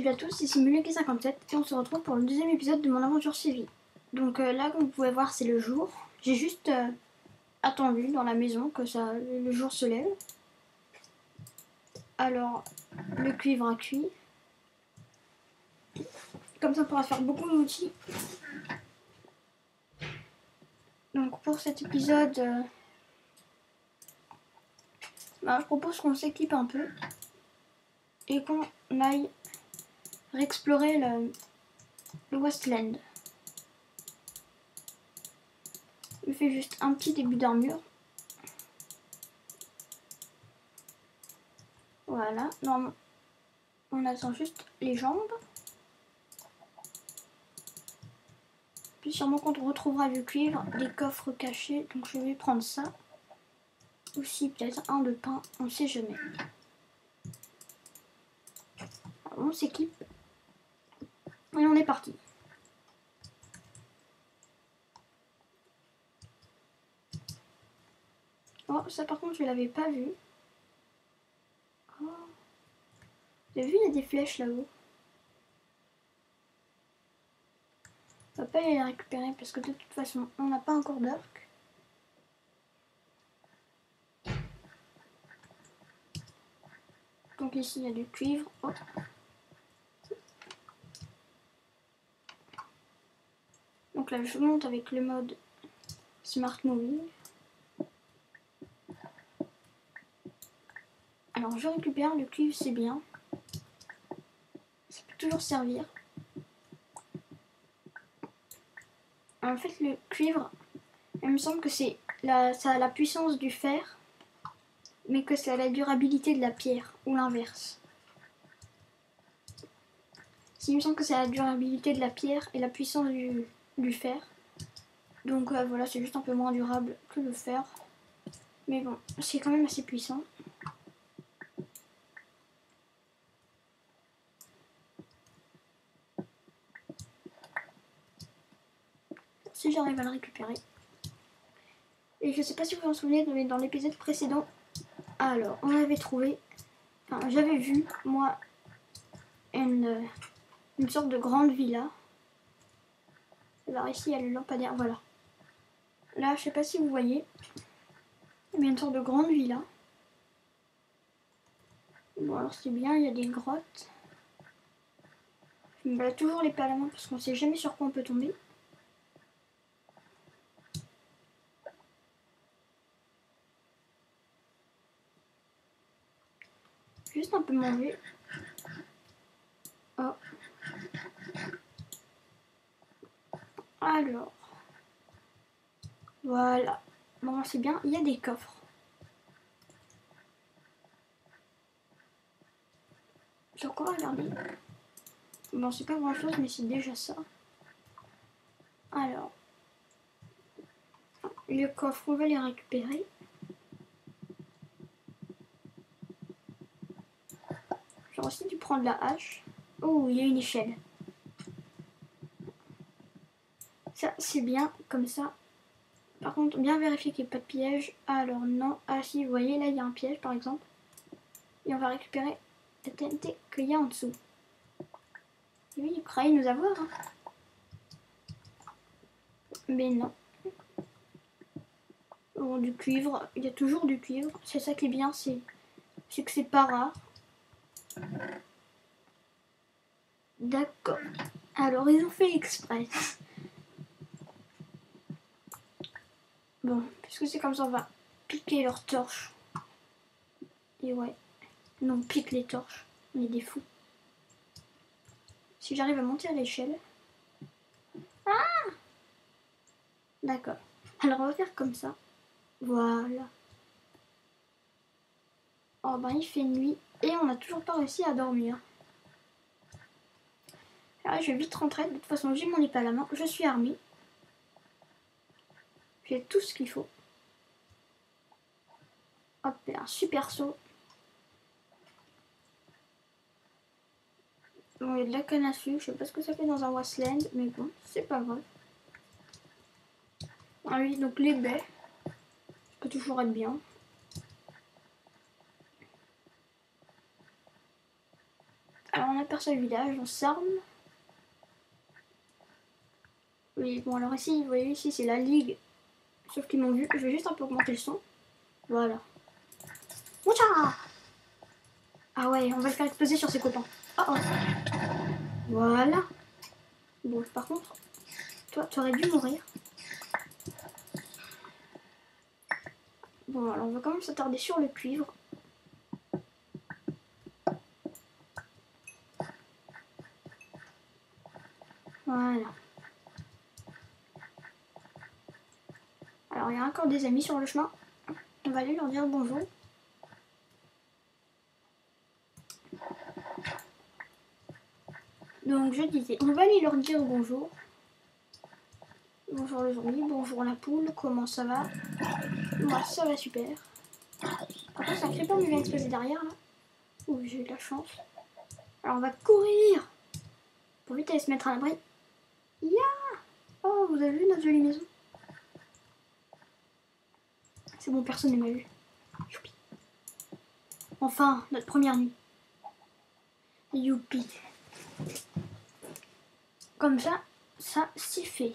Salut à tous, ici Muleki57 et on se retrouve pour le deuxième épisode de mon aventure civile. Donc là, comme vous pouvez voir, c'est le jour. J'ai juste attendu dans la maison que le jour se lève. Alors, le cuivre a cuit. Comme ça, on pourra faire beaucoup d'outils. Donc pour cet épisode, je propose qu'on s'équipe un peu et qu'on aille réexplorer le Westland. Je fais juste un petit début d'armure. Voilà, normalement, on attend juste les jambes. Puis sûrement qu'on retrouvera du cuivre, des coffres cachés, donc je vais prendre ça. Aussi peut-être un de pain, on sait jamais. Alors, on s'équipe et on est parti. Oh, ça par contre je l'avais pas vu. Oh. Vous avez vu, il y a des flèches là-haut. On va pas aller les récupérer parce que de toute façon on n'a pas encore d'arc. Donc ici il y a du cuivre. Oh. Donc là je monte avec le mode Smart Moving. Alors je récupère le cuivre, c'est bien. Ça peut toujours servir. En fait le cuivre, il me semble que ça a la puissance du fer, mais que ça a la durabilité de la pierre, ou l'inverse. Il me semble que c'est la durabilité de la pierre et la puissance du fer. Donc voilà, c'est juste un peu moins durable que le fer. Mais bon, c'est quand même assez puissant. Si j'arrive à le récupérer. Et je sais pas si vous vous en souvenez, mais dans l'épisode précédent, alors on avait trouvé, enfin j'avais vu moi une sorte de grande villa. Alors ici il y a le lampadaire, voilà. Là je sais pas si vous voyez, mais une sorte de grande villa. Bon alors c'est bien, il y a des grottes. Je me balade toujours l'épée à la main parce qu'on sait jamais sur quoi on peut tomber. Juste un peu manger. Oh. Alors. Voilà. Bon, c'est bien. Il y a des coffres. Sur quoi regarder? Bon, c'est pas grand chose, mais c'est déjà ça. Alors. Les coffres, on va les récupérer. J'aurais aussi dû prendre la hache. Oh, il y a une échelle. Ça, c'est bien, comme ça. Par contre, bien vérifier qu'il n'y ait pas de piège. Alors, non. Ah, si, vous voyez, là, il y a un piège, par exemple. Et on va récupérer la TNT qu'il y a en dessous. Et oui, il croyait nous avoir. Hein. Mais non. Bon, du cuivre. Il y a toujours du cuivre. C'est ça qui est bien, c'est que c'est pas rare. D'accord. Alors, ils ont fait express. Bon, puisque c'est comme ça, on va piquer leurs torches. Et ouais. Non, pique les torches. On est des fous. Si j'arrive à monter à l'échelle. Ah! D'accord. Alors, on va faire comme ça. Voilà. Oh, ben, il fait nuit. Et on n'a toujours pas réussi à dormir. Alors, je vais vite rentrer. De toute façon, j'ai mon épée à la main. Je suis armée. J'ai tout ce qu'il faut. Hop, et un super saut. Bon, il y a de la canne à sucre. Je sais pas ce que ça fait dans un Westland, mais bon, c'est pas grave. Ah oui, donc les baies. Ça peut toujours être bien. Alors, on n'a aperçoit le village, on s'arme. Oui, bon alors ici, vous voyez, ici c'est la ligue. Sauf qu'ils m'ont vu. Je vais juste un peu augmenter le son. Voilà. Moucha! Ah ouais, on va le faire exploser sur ses copains. Oh oh. Voilà. Bon, par contre, toi, tu aurais dû mourir. Bon, alors on va quand même s'attarder sur le cuivre. Voilà. Alors, il y a encore des amis sur le chemin. On va aller leur dire bonjour. Donc, je disais, on va aller leur dire bonjour. Bonjour les amis, bonjour la poule, comment ça va? Moi, ça va super. Après, c'est un creeper qui vient exploser derrière, là. Ouh, j'ai eu de la chance. Alors, on va courir pour vite aller se mettre à l'abri. Ya! Oh, vous avez vu notre jolie maison? C'est bon, personne ne m'a vu. Youpi. Enfin, notre première nuit. Youpi. Comme ça c'est fait.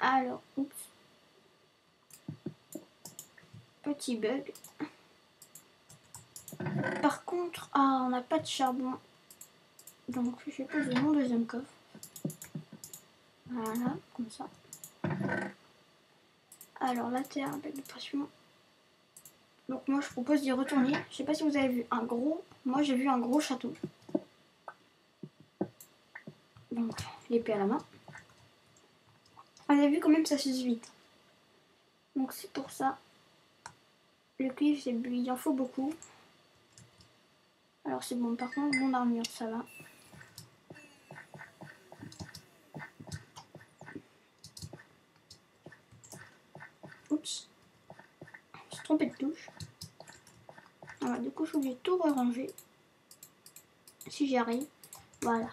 Alors, oups. Petit bug. Par contre, ah, on n'a pas de charbon. Donc, je vais poser mon deuxième coffre. Voilà, comme ça. Alors, la terre, avec de pression. Donc, moi, je propose d'y retourner. Je sais pas si vous avez vu un gros... Moi, j'ai vu un gros château. Donc, l'épée à la main. Vous avez vu quand même, ça s'use vite. Donc, c'est pour ça. Le cuivre, il en faut beaucoup. Alors, c'est bon. Par contre, mon armure, ça va. Oups. Je me suis trompée de touche. Voilà, du coup, je suis obligée de tout ranger. Si j'y arrive. Voilà.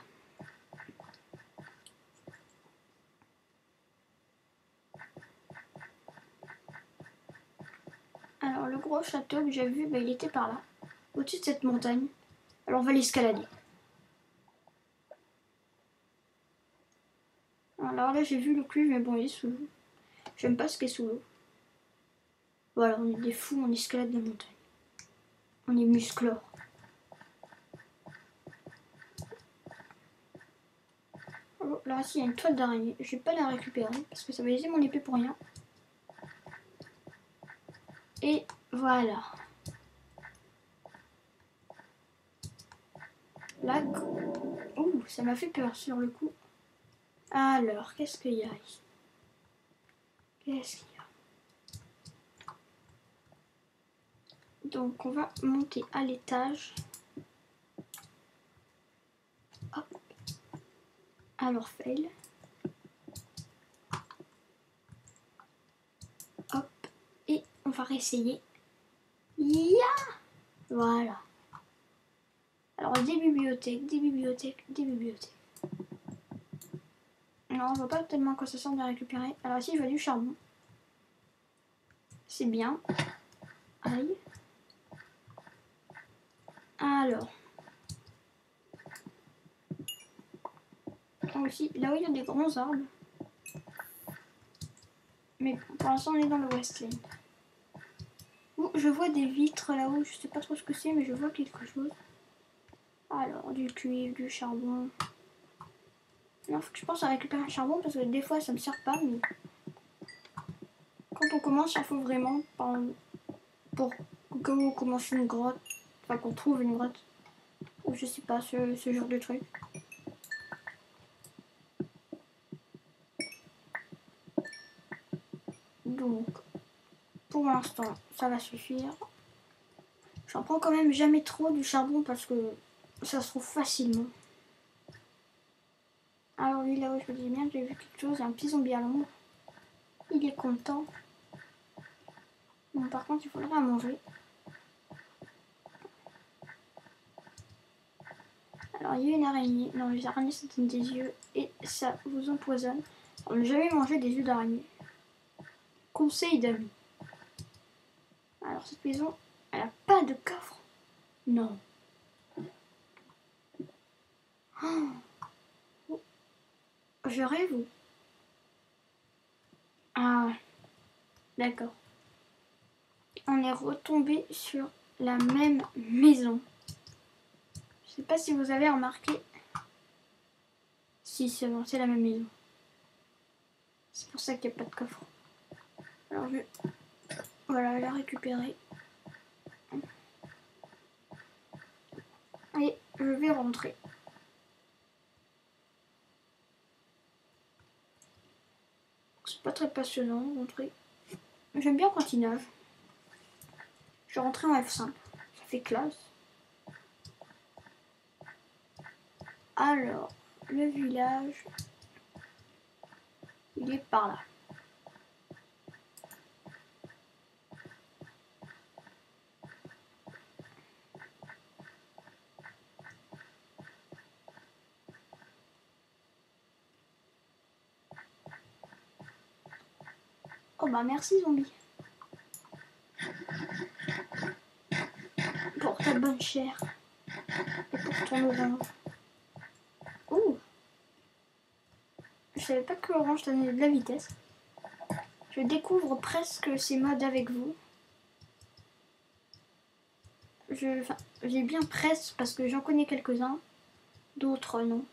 Alors, le gros château que j'ai vu, bah, il était par là. Au-dessus de cette montagne. Alors, on va l'escalader. Alors là, j'ai vu le cuivre, mais bon, il est sous l'eau. J'aime pas ce qui est sous l'eau. Voilà, on est des fous, on escalade la montagne. On est musclore. Oh, là, il y a une toile d'araignée. Je vais pas la récupérer parce que ça va laisser mon épée pour rien. Et voilà. Là, ouh, ça m'a fait peur sur le coup. Alors, qu'est-ce qu'il y a ici? Qu'est-ce qu'il y a? Donc, on va monter à l'étage. Hop. Alors, fail. Hop. Et on va réessayer. Ya! Voilà. Alors, des bibliothèques, des bibliothèques, des bibliothèques. Non, je vois pas tellement à quoi ça sert de récupérer. Alors ici, je vois du charbon. C'est bien. Aïe. Alors. Aussi, là où il y a des grands arbres. Mais pour l'instant, on est dans le Westland. Oh, je vois des vitres là-haut. Je sais pas trop ce que c'est, mais je vois quelque chose. Alors, du cuivre, du charbon. Non, faut que je pense à récupérer un charbon parce que des fois, ça me sert pas. Mais quand on commence, il faut vraiment pour qu'on commence une grotte. Enfin, qu'on trouve une grotte. Ou je sais pas, ce genre de truc. Donc, pour l'instant, ça va suffire. J'en prends quand même jamais trop du charbon parce que ça se trouve facilement. Alors lui, là-haut, je me dis bien, j'ai vu quelque chose, il y a un petit zombie à l'ombre. Il est content. Bon, par contre, il faudra à manger. Alors, il y a une araignée. Non, les araignées, ça donne des yeux et ça vous empoisonne. On n'a jamais mangé des yeux d'araignée. Conseil d'amis. Alors, cette maison, elle n'a pas de coffre. Non. Oh, je rêve ou... Ah, d'accord. On est retombé sur la même maison. Je sais pas si vous avez remarqué. Si, c'est bon, c'est la même maison. C'est pour ça qu'il n'y a pas de coffre. Alors je... Voilà, la récupérer. Et je vais rentrer. C'est pas très passionnant, rentrer. J'aime bien quand il neuve. Je vais rentrer en F5. Ça fait classe. Alors, le village, il est par là. Oh bah merci zombie. Pour ta bonne chair. Et pour ton orange. Ouh. Je savais pas que l'orange donnait de la vitesse. Je découvre presque ces modes avec vous. J'ai bien presque parce que j'en connais quelques-uns. D'autres non.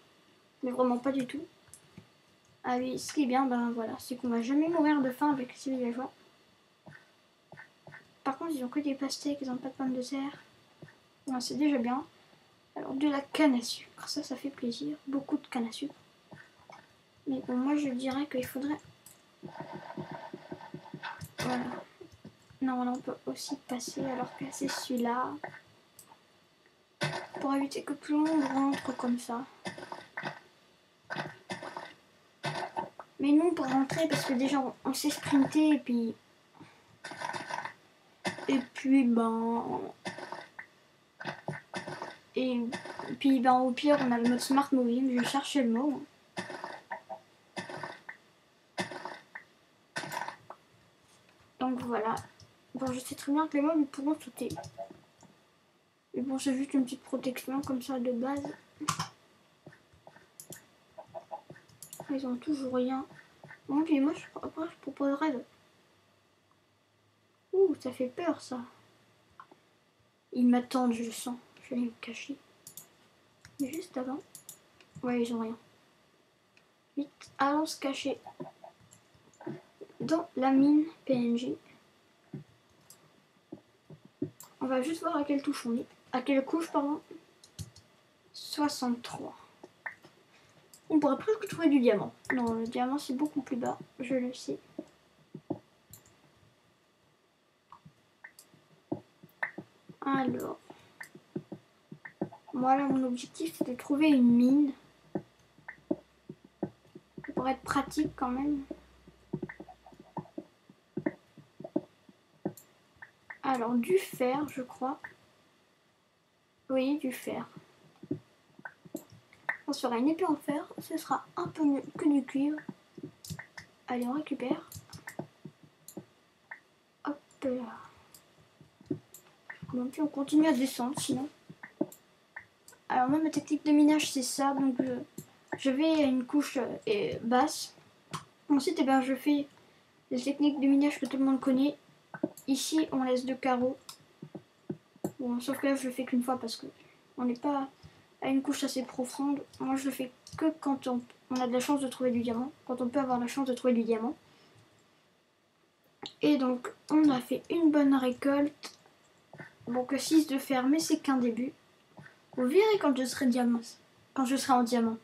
Mais vraiment pas du tout. Ah oui, ce qui est bien, ben voilà, c'est qu'on va jamais mourir de faim avec ces villageois. Par contre, ils ont que des pastèques, ils n'ont pas de pommes de terre. Bon, c'est déjà bien. Alors, de la canne à sucre, ça fait plaisir. Beaucoup de canne à sucre. Mais bon, moi je dirais qu'il faudrait... Voilà. Non, là on peut aussi passer alors que c'est celui-là. Pour éviter que tout le monde rentre comme ça. Mais non, pour rentrer, parce que déjà on sait sprinter et puis... ben... Et puis ben au pire on a le mode smart moving, je cherchais le mot. Donc voilà. Bon, je sais très bien que les mobs ils pourront sauter. Mais bon, c'est juste une petite protection comme ça de base. Ils ont toujours rien. Bon, puis moi après je proposerais de... Ouh, ça fait peur ça. Ils m'attendent, je le sens. Je vais me cacher. Mais juste avant. Ouais, ils ont rien. Vite, allons se cacher dans la mine PNJ. On va juste voir à quelle touche on est. À quelle couche, pardon. 63. On pourrait presque trouver du diamant. Non, le diamant c'est beaucoup plus bas, je le sais. Alors, moi là mon objectif c'est de trouver une mine. Ça pourrait être pratique quand même. Alors du fer je crois. Oui, du fer. On sera une épée en fer, ce sera un peu mieux que du cuivre. Allez, on récupère. Hop là. Bon, puis on continue à descendre sinon. Alors moi ma technique de minage c'est ça, donc je vais à une couche basse. Ensuite eh ben, je fais les techniques de minage que tout le monde connaît. Ici on laisse 2 carreaux. Bon, sauf que là je le fais qu'une fois parce que on n'est pas à une couche assez profonde. Moi je le fais que quand on a de la chance de trouver du diamant, quand on peut avoir la chance de trouver du diamant. Et donc on a fait une bonne récolte. Bon, que 6 de fer, mais c'est qu'un début. Vous verrez quand je serai diamant. Quand je serai en diamant.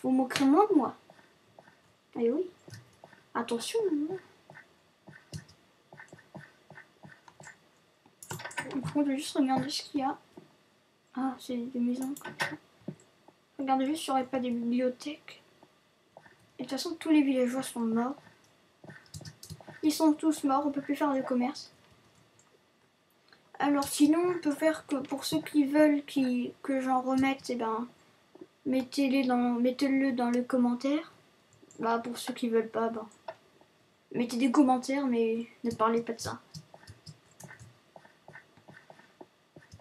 Vous moquerez moins de moi. Eh oui. Attention. On va juste regarder ce qu'il y a. Ah, c'est des maisons comme ça. Regardez juste s'il n'y aurait pas des bibliothèques. Et de toute façon, tous les villageois sont morts. Ils sont tous morts, on peut plus faire de commerce. Alors sinon, on peut faire que pour ceux qui veulent que j'en remette, eh ben, mettez-le dans le commentaire. Bah, pour ceux qui veulent pas, ben, mettez des commentaires, mais ne parlez pas de ça.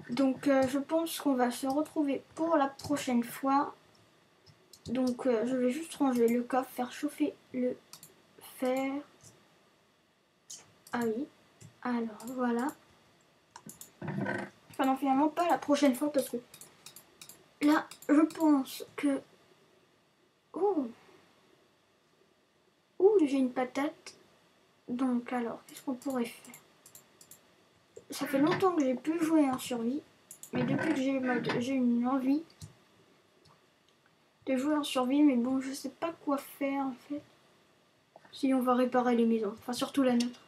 Donc je pense qu'on va se retrouver pour la prochaine fois. Donc je vais juste ranger le coffre, faire chauffer le fer. Ah oui. Alors voilà. Enfin non, finalement pas la prochaine fois parce que là je pense que... Oh, j'ai une patate. Donc alors, qu'est-ce qu'on pourrait faire? Ça fait longtemps que j'ai pu jouer en survie. Mais depuis que j'ai une envie de jouer en survie. Mais bon, je sais pas quoi faire en fait. Si on va réparer les maisons. Enfin surtout la nôtre.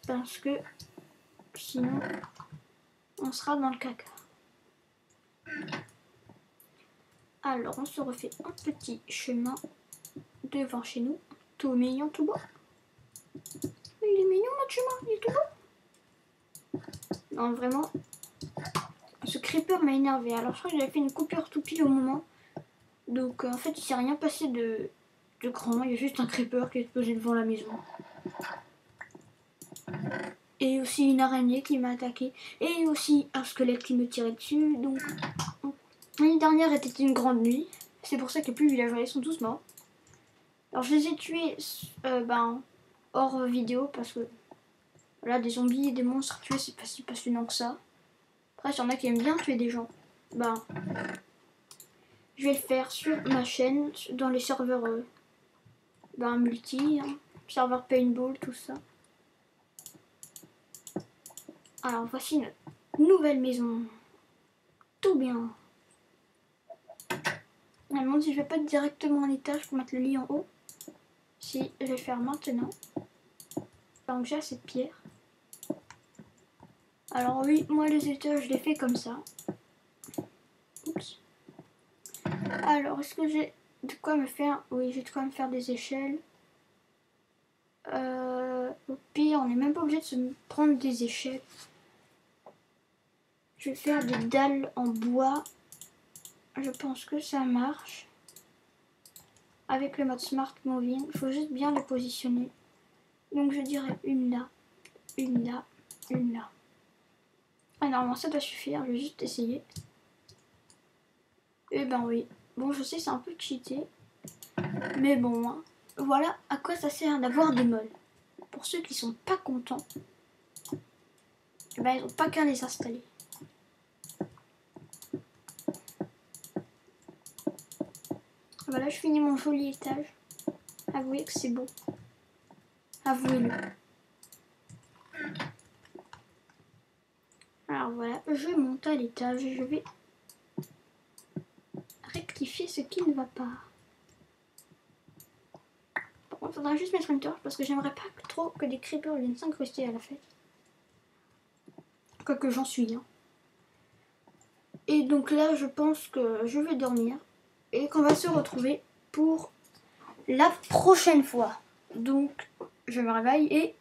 Parce que sinon on sera dans le caca. Alors on se refait un petit chemin devant chez nous. Tout mignon, tout beau. Il est mignon notre chemin, il est tout beau. Non vraiment, ce creeper m'a énervé. Alors je crois que j'avais fait une coupure tout pile au moment. Donc en fait il s'est rien passé de grand. Il y a juste un creeper qui est posé devant la maison. Et aussi une araignée qui m'a attaqué. Et aussi un squelette qui me tirait dessus. Donc l'année dernière était une grande nuit. C'est pour ça que plus les villageois sont tous morts. Alors je les ai tués hors vidéo parce que là des zombies et des monstres tués c'est pas si passionnant que ça. Après il y en a qui aiment bien tuer des gens. Je vais le faire sur ma chaîne, dans les serveurs multi, hein, serveur paintball, tout ça. Alors voici notre nouvelle maison. Tout bien. Je me demande si je vais pas être directement en étage pour mettre le lit en haut. Si, je vais le faire maintenant. Donc j'ai cette pierre. Alors oui, moi les étages je les fais comme ça. Oups. Alors est-ce que j'ai de quoi me faire... Oui, j'ai de quoi me faire des échelles. Au pire, on n'est même pas obligé de se prendre des échelles. Je vais faire des dalles en bois. Je pense que ça marche. Avec le mode Smart Moving, il faut juste bien les positionner. Donc je dirais une là, une là, une là. Ah, normalement ça doit suffire, je vais juste essayer. Eh ben oui. Bon, je sais, c'est un peu cheaté. Mais bon, hein. Voilà à quoi ça sert d'avoir des mods. Pour ceux qui sont pas contents, eh ben, ils n'ont pas qu'à les installer. Voilà, je finis mon joli étage. Avouez que c'est beau. Avouez-le. Alors voilà, je monte à l'étage et je vais rectifier ce qui ne va pas. Par contre, il faudra juste mettre une torche parce que j'aimerais pas trop que des creepers viennent s'incruster à la fête. Quoique j'en suis. Hein. Et donc là, je pense que je vais dormir et qu'on va se retrouver pour la prochaine fois. Donc, je me réveille et...